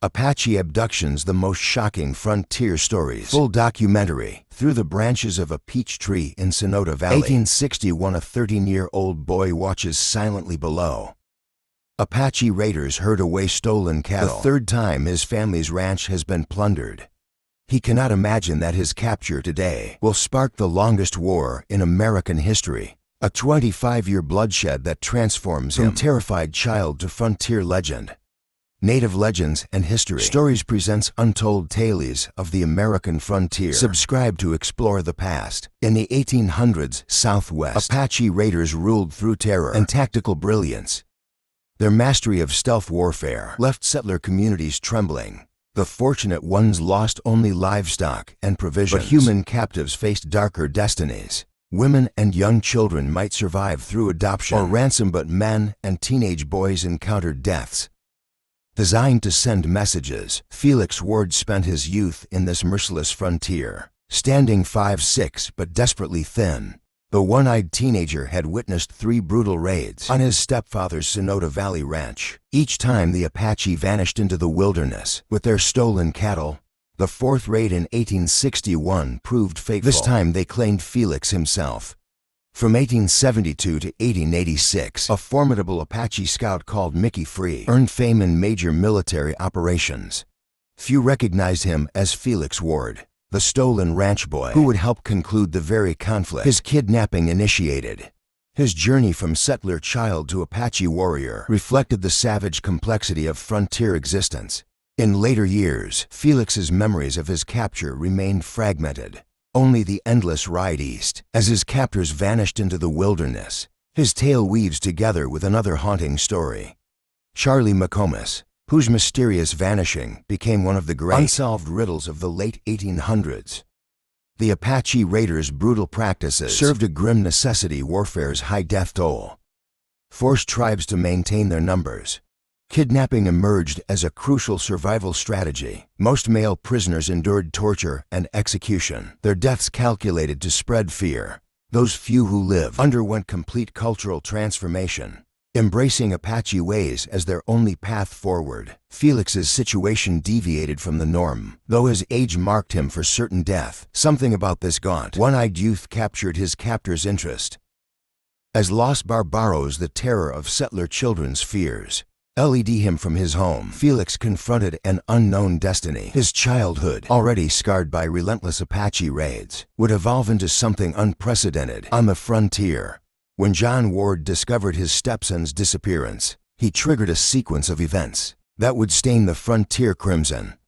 Apache Abductions: The Most Shocking Frontier Stories. Full documentary. Through the branches of a peach tree in Sonota Valley. 1861, a 13-year-old boy watches silently below. Apache raiders herd away stolen cattle. The third time his family's ranch has been plundered. He cannot imagine that his capture today will spark the longest war in American history. A 25-year bloodshed that transforms him from terrified child to frontier legend. Native Legends and History Stories presents untold tales of the American frontier. Subscribe to explore the past. In the 1800s Southwest, Apache raiders ruled through terror and tactical brilliance. Their mastery of stealth warfare left settler communities trembling. The fortunate ones lost only livestock and provisions, but human captives faced darker destinies. Women and young children might survive through adoption or ransom, but men and teenage boys encountered deaths. Designed to send messages, Felix Ward spent his youth in this merciless frontier. Standing 5'6" but desperately thin, the one-eyed teenager had witnessed 3 brutal raids on his stepfather's Sonota Valley ranch. Each time the Apache vanished into the wilderness with their stolen cattle. The 4th raid in 1861 proved fateful. This time they claimed Felix himself. From 1872 to 1886, a formidable Apache scout called Mickey Free earned fame in major military operations. Few recognized him as Felix Ward, the stolen ranch boy who would help conclude the very conflict his kidnapping initiated. His journey from settler child to Apache warrior reflected the savage complexity of frontier existence. In later years, Felix's memories of his capture remained fragmented. Only the endless ride east, as his captors vanished into the wilderness. His tale weaves together with another haunting story. Charlie McComas, whose mysterious vanishing became one of the great unsolved riddles of the late 1800s. The Apache raiders' brutal practices served a grim necessity: warfare's high death toll forced tribes to maintain their numbers. Kidnapping emerged as a crucial survival strategy. Most male prisoners endured torture and execution, their deaths calculated to spread fear. Those few who lived underwent complete cultural transformation, embracing Apache ways as their only path forward. Felix's situation deviated from the norm. Though his age marked him for certain death, something about this gaunt, one-eyed youth captured his captor's interest. As lost barbaros, the terror of settler children's fears led him from his home, Felix confronted an unknown destiny. His childhood, already scarred by relentless Apache raids, would evolve into something unprecedented on the frontier. When John Ward discovered his stepson's disappearance, he triggered a sequence of events that would stain the frontier crimson.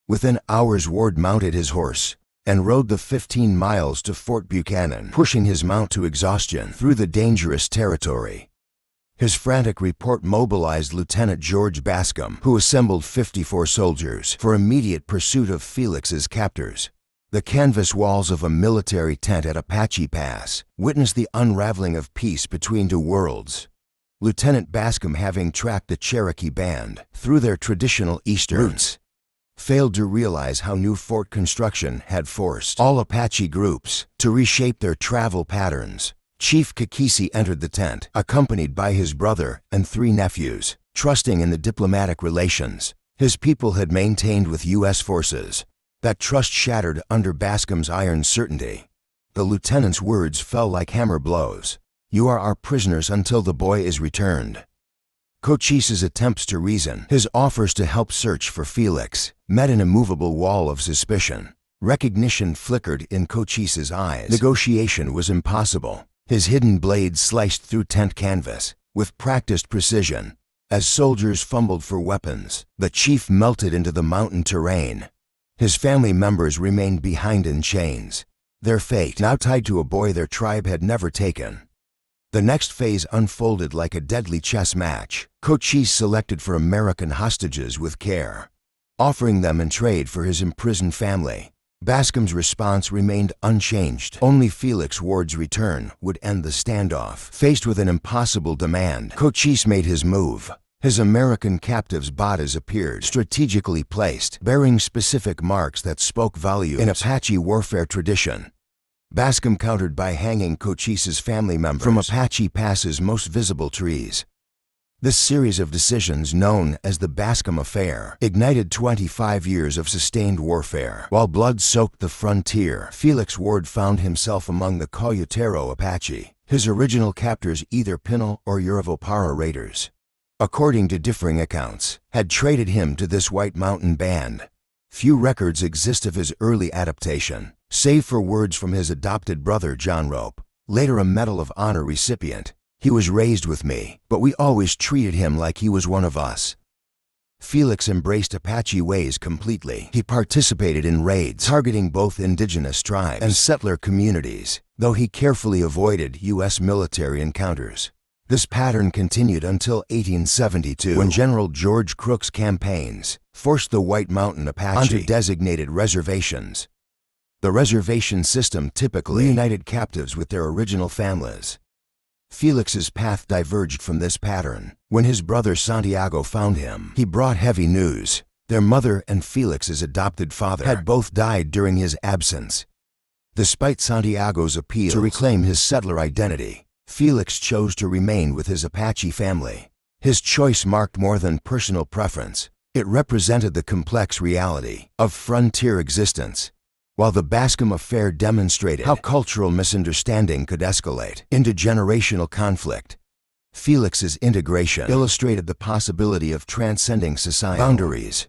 Within hours, Ward mounted his horse and rode the 15 miles to Fort Buchanan, pushing his mount to exhaustion through the dangerous territory. His frantic report mobilized Lieutenant George Bascom, who assembled 54 soldiers for immediate pursuit of Felix's captors. The canvas walls of a military tent at Apache Pass witnessed the unraveling of peace between two worlds. Lieutenant Bascom, having tracked the Cherokee band through their traditional eastern routes, failed to realize how new fort construction had forced all Apache groups to reshape their travel patterns. Chief Kakisi entered the tent, accompanied by his brother and 3 nephews, trusting in the diplomatic relations his people had maintained with U.S. forces. That trust shattered under Bascom's iron certainty. The lieutenant's words fell like hammer blows. "You are our prisoners until the boy is returned." Cochise's attempts to reason, his offers to help search for Felix, met an immovable wall of suspicion. Recognition flickered in Cochise's eyes. Negotiation was impossible. His hidden blade sliced through tent canvas with practiced precision. As soldiers fumbled for weapons, the chief melted into the mountain terrain. His family members remained behind in chains, their fate now tied to a boy their tribe had never taken. The next phase unfolded like a deadly chess match. Cochise selected for American hostages with care, offering them in trade for his imprisoned family. Bascom's response remained unchanged. Only Felix Ward's return would end the standoff. Faced with an impossible demand, Cochise made his move. His American captives' bodies appeared, strategically placed, bearing specific marks that spoke volumes in Apache warfare tradition. Bascom countered by hanging Cochise's family members from Apache Pass's most visible trees. This series of decisions, known as the Bascom Affair, ignited 25 years of sustained warfare. While blood soaked the frontier, Felix Ward found himself among the Coyotero Apache, his original captors, either Pinal or Yuravopara raiders, according to differing accounts, had traded him to this White Mountain band. Few records exist of his early adaptation, save for words from his adopted brother John Rope, later a Medal of Honor recipient. "He was raised with me, but we always treated him like he was one of us." Felix embraced Apache ways completely. He participated in raids targeting both indigenous tribes and settler communities, though he carefully avoided U.S. military encounters. This pattern continued until 1872, when General George Crook's campaigns forced the White Mountain Apache onto designated reservations. The reservation system typically reunited captives with their original families. Felix's path diverged from this pattern. When his brother Santiago found him, he brought heavy news. Their mother and Felix's adopted father had both died during his absence. Despite Santiago's appeal to reclaim his settler identity, Felix chose to remain with his Apache family. His choice marked more than personal preference. It represented the complex reality of frontier existence. While the Bascom Affair demonstrated how cultural misunderstanding could escalate into generational conflict, Felix's integration illustrated the possibility of transcending societal boundaries.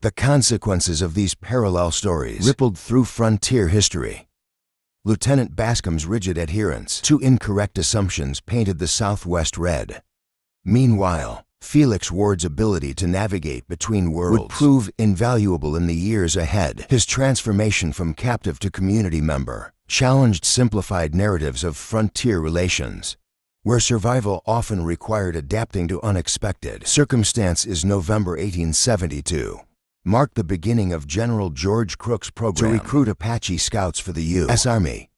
The consequences of these parallel stories rippled through frontier history. Lieutenant Bascom's rigid adherence to incorrect assumptions painted the Southwest red. Meanwhile, Felix Ward's ability to navigate between worlds would prove invaluable in the years ahead. His transformation from captive to community member challenged simplified narratives of frontier relations, where survival often required adapting to unexpected circumstances. November 1872 marked the beginning of General George Crook's program to recruit Apache scouts for the U.S. Army.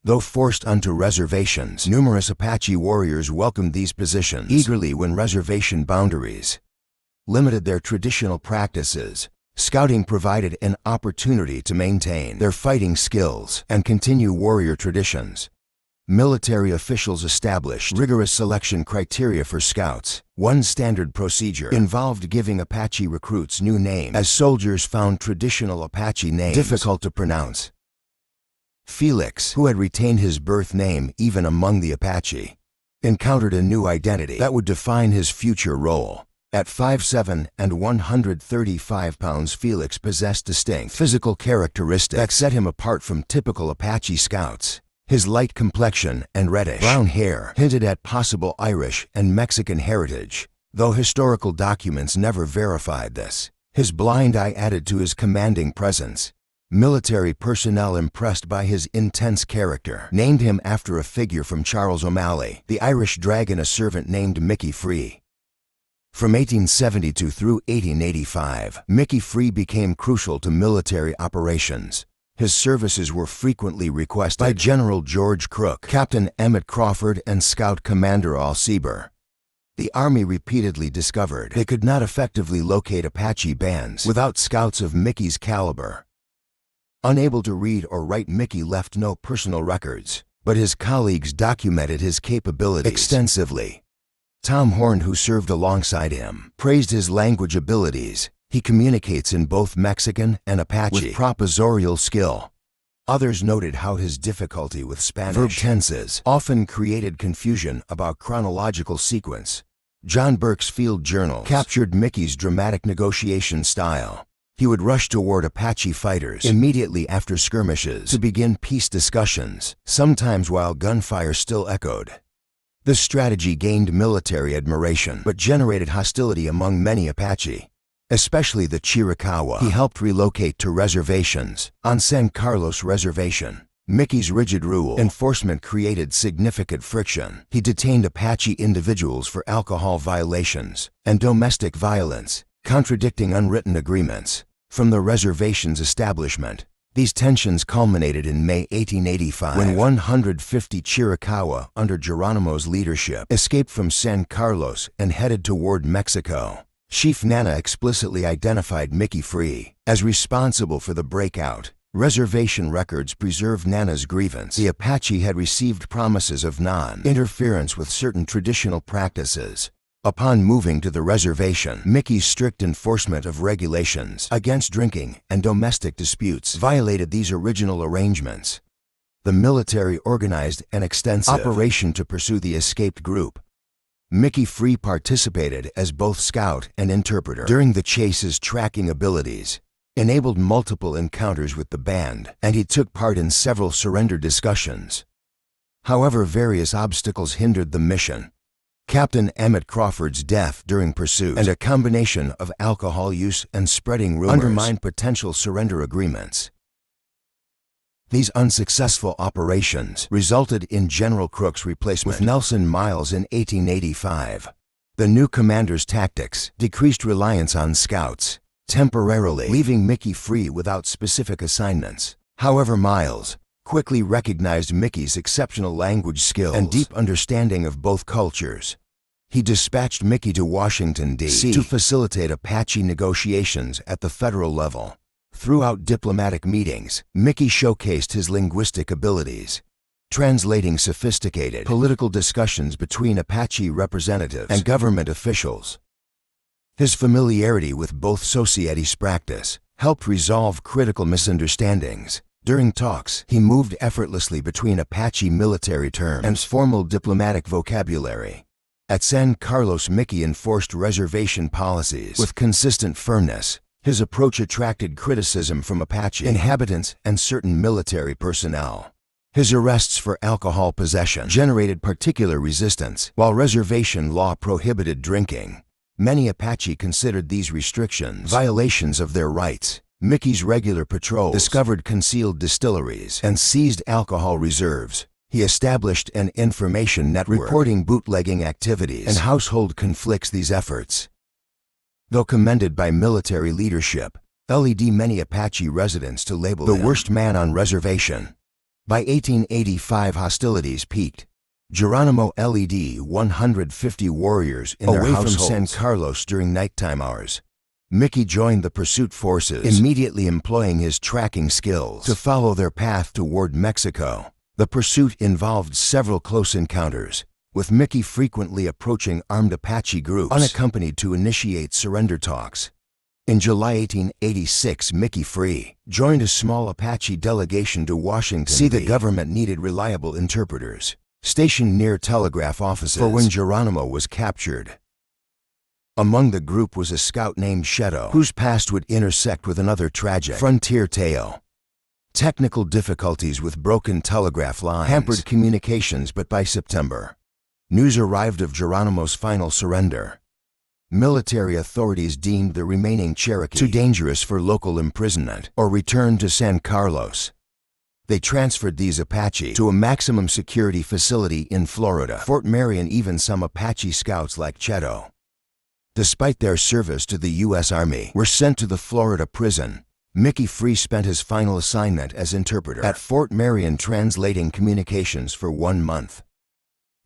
Though forced onto reservations, numerous Apache warriors welcomed these positions eagerly when reservation boundaries limited their traditional practices. Scouting provided an opportunity to maintain their fighting skills and continue warrior traditions. Military officials established rigorous selection criteria for scouts. One standard procedure involved giving Apache recruits new names, as soldiers found traditional Apache names difficult to pronounce. Felix, who had retained his birth name even among the Apache, encountered a new identity that would define his future role. At 5'7" and 135 pounds, Felix possessed distinct physical characteristics that set him apart from typical Apache scouts. His light complexion and reddish-brown hair hinted at possible Irish and Mexican heritage, though historical documents never verified this. His blind eye added to his commanding presence. Military personnel, impressed by his intense character, named him after a figure from Charles O'Malley, the Irish Dragon, a servant named Mickey Free. From 1872 through 1885, Mickey Free became crucial to military operations. His services were frequently requested by General George Crook, Captain Emmett Crawford, and Scout Commander Al Sieber. The Army repeatedly discovered they could not effectively locate Apache bands without scouts of Mickey's caliber. Unable to read or write, Mickey left no personal records, but his colleagues documented his capabilities extensively. Tom Horn, who served alongside him, praised his language abilities. He communicates in both Mexican and Apache with proposorial skill. Others noted how his difficulty with Spanish verb tenses often created confusion about chronological sequence. John Burke's field journals captured Mickey's dramatic negotiation style. He would rush toward Apache fighters immediately after skirmishes to begin peace discussions, sometimes while gunfire still echoed. This strategy gained military admiration but generated hostility among many Apache, especially the Chiricahua he helped relocate to reservations. On San Carlos Reservation, Mickey's rigid rule enforcement created significant friction. He detained Apache individuals for alcohol violations and domestic violence, contradicting unwritten agreements. From the reservation's establishment, these tensions culminated in May 1885 when 150 Chiricahua, under Geronimo's leadership, escaped from San Carlos and headed toward Mexico. Chief Nana explicitly identified Mickey Free as responsible for the breakout. Reservation records preserve Nana's grievance. The Apache had received promises of non-interference with certain traditional practices, Upon moving to the reservation, Mickey's strict enforcement of regulations against drinking and domestic disputes violated these original arrangements. The military organized an extensive operation to pursue the escaped group. Mickey Free participated as both scout and interpreter. During the chase, his tracking abilities enabled multiple encounters with the band, and he took part in several surrender discussions. However, various obstacles hindered the mission. Captain Emmett Crawford's death during pursuit and a combination of alcohol use and spreading rumors undermined potential surrender agreements. These unsuccessful operations resulted in General Crook's replacement with Nelson Miles in 1885. The new commander's tactics decreased reliance on scouts, temporarily leaving Mickey Free without specific assignments. However, Miles quickly recognized Mickey's exceptional language skills and deep understanding of both cultures. He dispatched Mickey to Washington, D.C. to facilitate Apache negotiations at the federal level. Throughout diplomatic meetings, Mickey showcased his linguistic abilities, translating sophisticated political discussions between Apache representatives and government officials. His familiarity with both society's practice helped resolve critical misunderstandings. During talks, he moved effortlessly between Apache military terms and formal diplomatic vocabulary. At San Carlos, Mickey enforced reservation policies with consistent firmness. His approach attracted criticism from Apache inhabitants and certain military personnel. His arrests for alcohol possession generated particular resistance, while reservation law prohibited drinking. Many Apache considered these restrictions violations of their rights. Mickey's regular patrols discovered concealed distilleries and seized alcohol reserves. He established an information network reporting bootlegging activities and household conflicts. These efforts, though commended by military leadership, led many Apache residents to label him the worst man on reservation. By 1885, hostilities peaked. Geronimo led 150 warriors in their households from San Carlos during nighttime hours. Mickey joined the pursuit forces, immediately employing his tracking skills to follow their path toward Mexico. The pursuit involved several close encounters, with Mickey frequently approaching armed Apache groups unaccompanied to initiate surrender talks. In July 1886, Mickey Free joined a small Apache delegation to Washington. The government needed reliable interpreters, stationed near telegraph offices for when Geronimo was captured. Among the group was a scout named Sheto, whose past would intersect with another tragic frontier tale. Technical difficulties with broken telegraph lines hampered communications, but by September, news arrived of Geronimo's final surrender. Military authorities deemed the remaining Cherokee too dangerous for local imprisonment or returned to San Carlos. They transferred these Apache to a maximum security facility in Florida, Fort Marion. Even some Apache scouts like Cheto, despite their service to the U.S. Army, were sent to the Florida prison. Mickey Free spent his final assignment as interpreter at Fort Marion, translating communications for 1 month.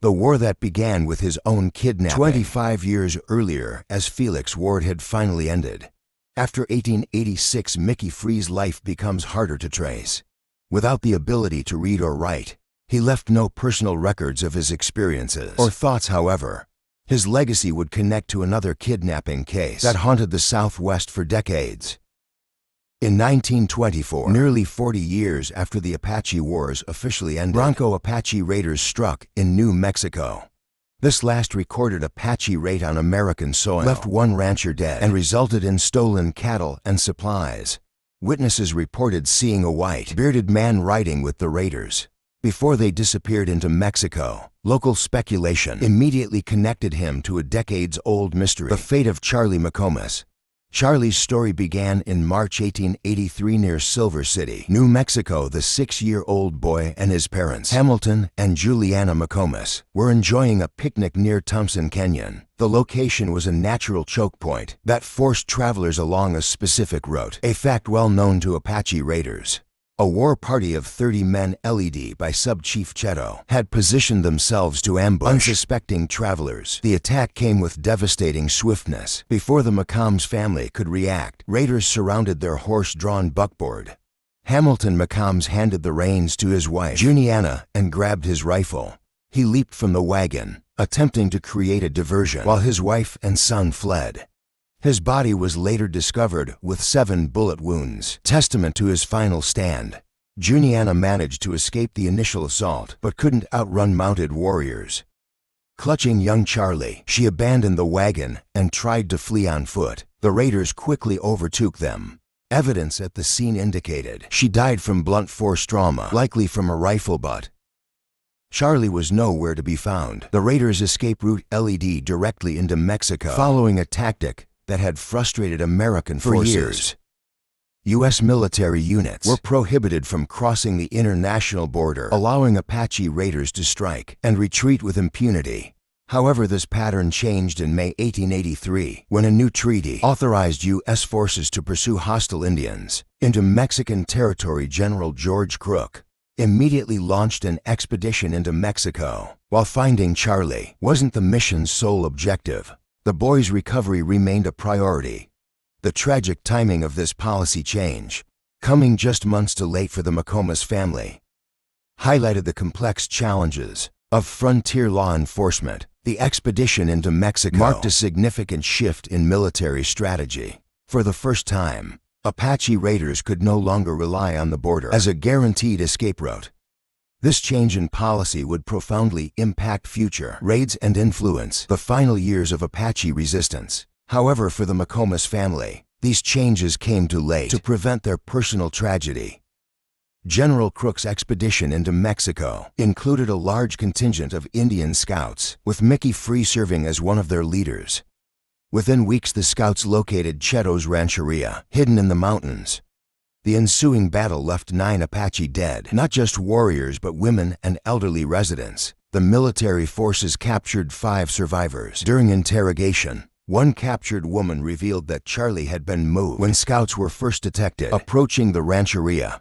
The war that began with his own kidnapping 25 years earlier as Felix Ward had finally ended. After 1886, Mickey Free's life becomes harder to trace. Without the ability to read or write, he left no personal records of his experiences or thoughts. However, his legacy would connect to another kidnapping case that haunted the Southwest for decades. In 1924, nearly 40 years after the Apache Wars officially ended, Bronco Apache raiders struck in New Mexico. This last recorded Apache raid on American soil left one rancher dead and resulted in stolen cattle and supplies. Witnesses reported seeing a white, bearded man riding with the raiders before they disappeared into Mexico. Local speculation immediately connected him to a decades-old mystery, the fate of Charlie McComas. Charlie's story began in March 1883 near Silver City, New Mexico. The 6-year-old boy and his parents, Hamilton and Juliana McComas, were enjoying a picnic near Thompson Canyon. The location was a natural choke point that forced travelers along a specific route, a fact well known to Apache raiders. A war party of 30 men, led by Sub-Chief Cheto, had positioned themselves to ambush unsuspecting travelers. The attack came with devastating swiftness. Before the McCombs family could react, raiders surrounded their horse-drawn buckboard. Hamilton McCombs handed the reins to his wife, Juniana, and grabbed his rifle. He leaped from the wagon, attempting to create a diversion while his wife and son fled. His body was later discovered with 7 bullet wounds, testament to his final stand. Juniana managed to escape the initial assault, but couldn't outrun mounted warriors. Clutching young Charlie, she abandoned the wagon and tried to flee on foot. The raiders quickly overtook them. Evidence at the scene indicated she died from blunt force trauma, likely from a rifle butt. Charlie was nowhere to be found. The raiders' escape route led directly into Mexico, following a tactic that had frustrated American forces. For years, U.S. military units were prohibited from crossing the international border, allowing Apache raiders to strike and retreat with impunity. However, this pattern changed in May 1883, when a new treaty authorized U.S. forces to pursue hostile Indians into Mexican territory. General George Crook immediately launched an expedition into Mexico. While finding Charlie wasn't the mission's sole objective, the boy's recovery remained a priority. The tragic timing of this policy change, coming just months too late for the McComas family, highlighted the complex challenges of frontier law enforcement. The expedition into Mexico marked a significant shift in military strategy. For the first time, Apache raiders could no longer rely on the border as a guaranteed escape route. This change in policy would profoundly impact future raids and influence the final years of Apache resistance. However, for the McComas family, these changes came too late to prevent their personal tragedy. General Crook's expedition into Mexico included a large contingent of Indian scouts, with Mickey Free serving as one of their leaders. Within weeks, the scouts located Cheto's Rancheria, hidden in the mountains. The ensuing battle left 9 Apache dead, not just warriors but women and elderly residents. The military forces captured 5 survivors. During interrogation, one captured woman revealed that Charlie had been moved when scouts were first detected approaching the rancheria.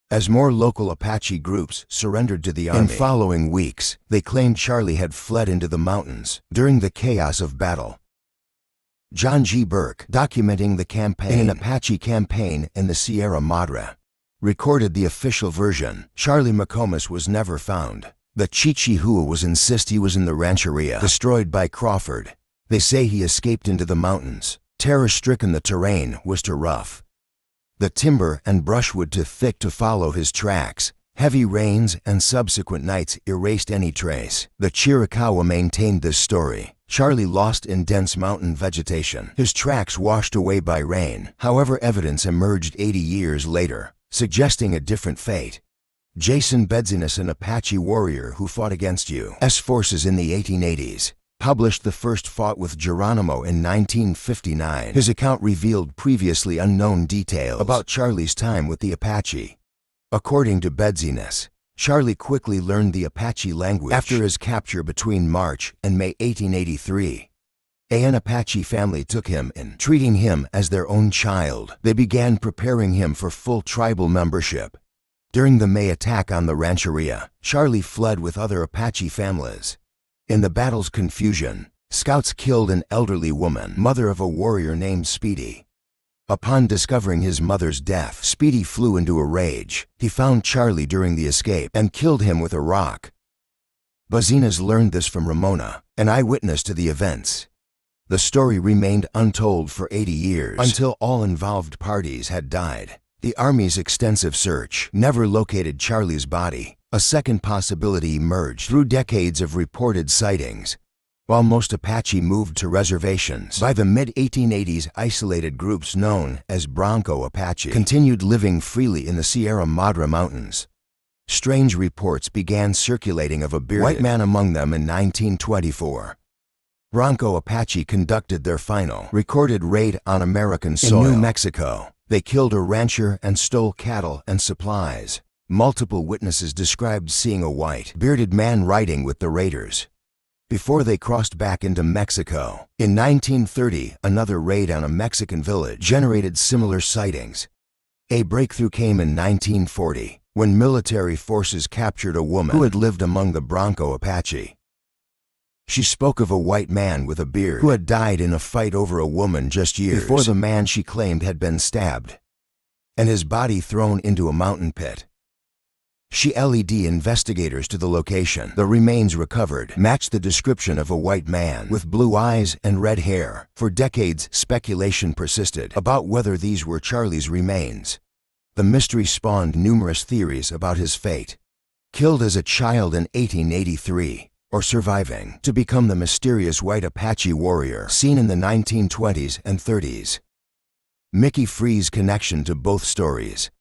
As more local Apache groups surrendered to the army in following weeks, they claimed Charlie had fled into the mountains during the chaos of battle. John G. Burke, documenting the campaign in an Apache campaign in the Sierra Madre, recorded the official version. Charlie McComas was never found. The Chichihuas insist he was in the rancheria, destroyed by Crawford. They say he escaped into the mountains. Terror-stricken, the terrain was too rough, the timber and brushwood too thick to follow his tracks. Heavy rains and subsequent nights erased any trace. The Chiricahua maintained this story. Charlie lost in dense mountain vegetation, his tracks washed away by rain. However, evidence emerged 80 years later, suggesting a different fate. Jason Bedzinus, an Apache warrior who fought against U.S. forces in the 1880s, published The First Fought with Geronimo in 1959. His account revealed previously unknown details about Charlie's time with the Apache. According to Bedzinus, Charlie quickly learned the Apache language after his capture between March and May 1883. An Apache family took him in, treating him as their own child. They began preparing him for full tribal membership. During the May attack on the rancheria, Charlie fled with other Apache families. In the battle's confusion, scouts killed an elderly woman, mother of a warrior named Speedy. Upon discovering his mother's death, Speedy flew into a rage. He found Charlie during the escape and killed him with a rock. Bedzinus learned this from Ramona, an eyewitness to the events. The story remained untold for 80 years until all involved parties had died. The Army's extensive search never located Charlie's body. A second possibility emerged through decades of reported sightings. While most Apache moved to reservations, by the mid-1880s isolated groups known as Bronco Apache continued living freely in the Sierra Madre Mountains. Strange reports began circulating of a bearded white man among them in 1924. Bronco Apache conducted their final recorded raid on American soil in New Mexico. They killed a rancher and stole cattle and supplies. Multiple witnesses described seeing a white, bearded man riding with the raiders before they crossed back into Mexico. In 1930, another raid on a Mexican village generated similar sightings. A breakthrough came in 1940, when military forces captured a woman who had lived among the Bronco Apache. She spoke of a white man with a beard who had died in a fight over a woman just years before the man she claimed had been stabbed, and his body thrown into a mountain pit. She led investigators to the location. The remains recovered matched the description of a white man with blue eyes and red hair. For decades, speculation persisted about whether these were Charlie's remains. The mystery spawned numerous theories about his fate. Killed as a child in 1883, or surviving to become the mysterious white Apache warrior seen in the 1920s and 30s. Mickey Free's connection to both stories.